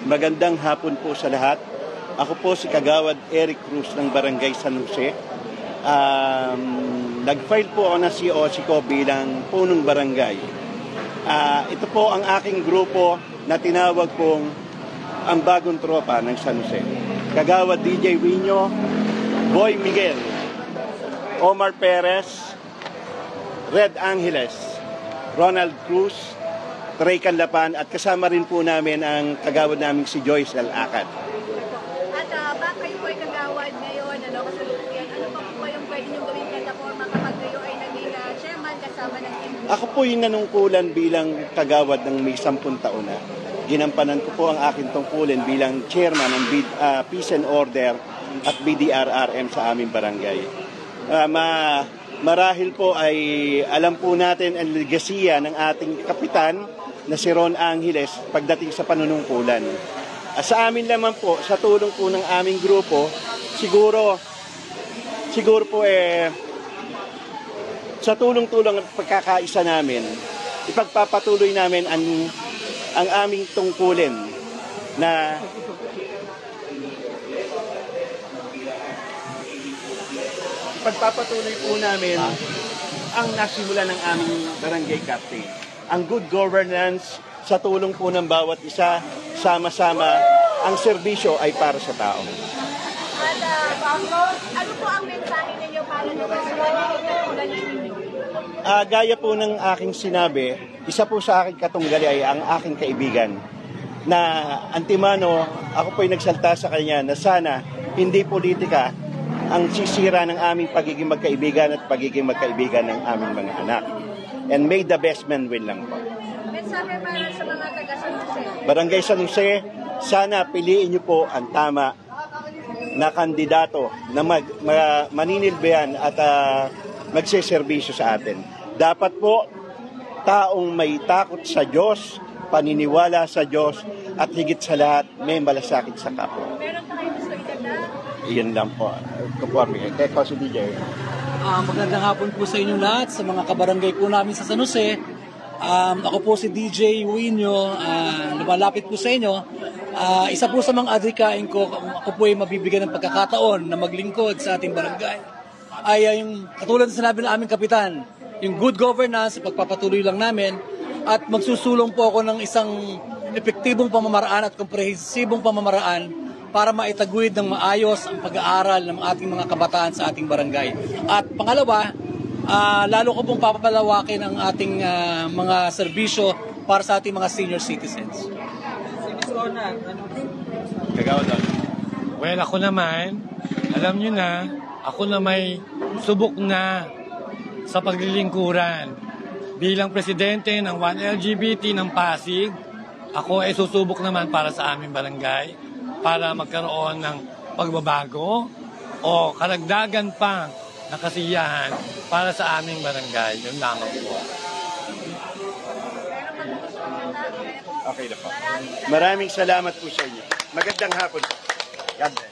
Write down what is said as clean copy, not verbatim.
Magandang hapon po sa lahat. Ako po si Kagawad Eric Cruz ng Barangay San Jose. Nag-file po ako ng COC ko bilang punong barangay. Ito po ang aking grupo na tinawag pong ang bagong tropa ng San Jose. Kagawad DJ Wino, Boy Miguel, Omar Perez, Red Angeles, Ronald Cruz, Trey Canlapan, at kasama rin po namin ang kagawad naming si Joyce L. Akad. At bakit kayo po ay kagawad ngayon, kasalukuyan? Ano pa po yung pwede nyo gawing plataforma kapag kayo ay naging chairman kasama ng MD? Ako po yung nanungkulan bilang kagawad ng may 10 taon na. Ginampanan ko po ang aking tungkulin bilang chairman ng Peace and Order at BDRRM sa aming barangay. Marahil po ay alam po natin ang legasiya ng ating kapitan na si Ron Angeles pagdating sa panunungkulan. Sa amin naman po, sa tulong po ng aming grupo, siguro po sa tulong-tulong at pagkakaisa namin, ipagpapatuloy namin ang aming tungkulin na pagpapatuloy po namin ang nasimula ng aming barangay captain. Ang good governance sa tulong po ng bawat isa, sama-sama, ang serbisyo ay para sa tao. At ano po ang mensahe ninyo para naman sa mga katulad ninyo? Gaya po ng aking sinabi, isa po sa aking katunggali ay ang aking kaibigan na antimano, ako po'y nagsalta sa kanya na sana hindi politika ang sisira ng aming pagiging magkaibigan at pagiging magkaibigan ng aming mga anak. And may the best man win lang po. Mensahe para sa mga taga San Jose. Barangay San Jose, sana piliin niyo po ang tama na kandidato na maninilbihan at magseserbisyo sa atin. Dapat po, taong may takot sa Diyos, paniniwala sa Diyos, at higit sa lahat, may malasakit sa kapwa. Meron pa kayo gusto idagdag? Iyan lang po. Kaya si DJ. Magandang hapon po sa inyong lahat, sa mga kabarangay po namin sa San Jose. Ako po si DJ Wino, lumalapit po sa inyo. Isa po sa mga adhikain ko, ako po ay mabibigyan ng pagkakataon na maglingkod sa ating barangay. Ay yung katulad na sinabi ng aming kapitan, yung good governance, pagpapatuloy lang namin, at magsusulong po ako ng isang epektibong pamamaraan at komprehensibong pamamaraan para maitaguyod ng maayos ang pag-aaral ng ating mga kabataan sa ating barangay. At pangalawa, lalo ko pong papalawakin ang ating mga serbisyo para sa ating mga senior citizens. Kagawad doon. Well, ako naman, alam nyo na, ako na may subok na sa paglilingkuran. Bilang presidente ng 1LGBT ng Pasig, ako ay susubok naman para sa aming barangay para magkaroon ng pagbabago o karagdagan pa na kasiyahan para sa aming barangay. Yun lamang po. Okay na po. Maraming salamat po sa inyo. Magandang hapon po. God bless.